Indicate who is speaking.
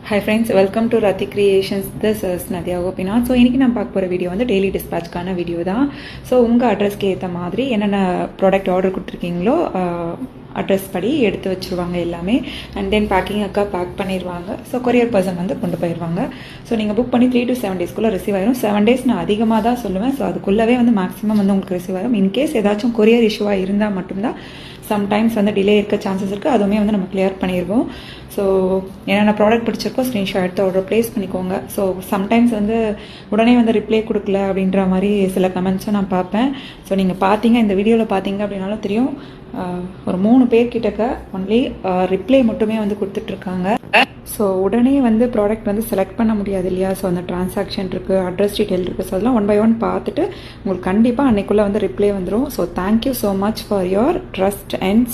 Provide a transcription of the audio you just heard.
Speaker 1: Hi friends, welcome to Rati Creations. This is Nadia Gopinath. So இன்னைக்கு நான் பார்க்க போகிற வீடியோ வந்து டெய்லி டிஸ்பேட்ச்க்கான வீடியோ தான். ஸோ உங்கள் அட்ரஸ்க்கு ஏற்ற மாதிரி என்னென்ன ப்ராடக்ட் ஆர்டர் கொடுத்துருக்கீங்களோ அட்ரஸ் படி எடுத்து வச்சுருவாங்க எல்லாமே. அண்ட் தென் பேக்கிங் அக்கா பேக் பண்ணிடுவாங்க. ஸோ கொரியர் பர்சன் வந்து கொண்டு போயிடுவாங்க. ஸோ நீங்கள் புக் பண்ணி 3 to 7 daysக்குள்ளே ரிசீவ் ஆயிரும். 7 days நான் அதிகமாக தான் சொல்லுவேன். ஸோ அதுக்குள்ளவே வந்து மேக்ஸிமம் வந்து உங்களுக்கு ரிசீவ் ஆகும். இன்கேஸ் ஏதாச்சும் கொரியர் இஷ்யூவாக இருந்தால் மட்டும்தான் சம்டைம்ஸ் வந்து டிலே இருக்க சான்சஸ் இருக்குது. அதுவுமே வந்து நம்ம கிளியர் பண்ணிடுவோம். ஸோ என்னென்ன ப்ராடக்ட் பிடிச்சிருக்கோ ஸ்க்ரீன்ஷாட் எடுத்து ஆர்டர் ப்ளேஸ் பண்ணிக்கோங்க. ஸோ சம்டைம்ஸ் வந்து உடனே வந்து ரிப்ளை கொடுக்கல அப்படின்ற மாதிரி சில கமெண்ட்ஸும் நான் பார்ப்பேன். ஸோ நீங்கள் பார்த்தீங்க, இந்த வீடியோவில் பார்த்தீங்க அப்படின்னாலும் தெரியும், ஒரு 3 பேர்கிட்டக்க ஒன்லி ரிப்ளை மட்டுமே வந்து கொடுத்துட்ருக்காங்க. ஸோ உடனே வந்து ப்ராடக்ட் வந்து செலக்ட் பண்ண முடியாது இல்லையா? ஸோ அந்த ட்ரான்சாக்ஷன் இருக்குது, அட்ரஸ் டீட்டெயில் இருக்குது. ஸோ அதெல்லாம் 1 by 1 பார்த்துட்டு உங்களுக்கு கண்டிப்பாக அன்னைக்குள்ளே வந்து ரிப்ளை வந்துடும். So thank you so much for your trust and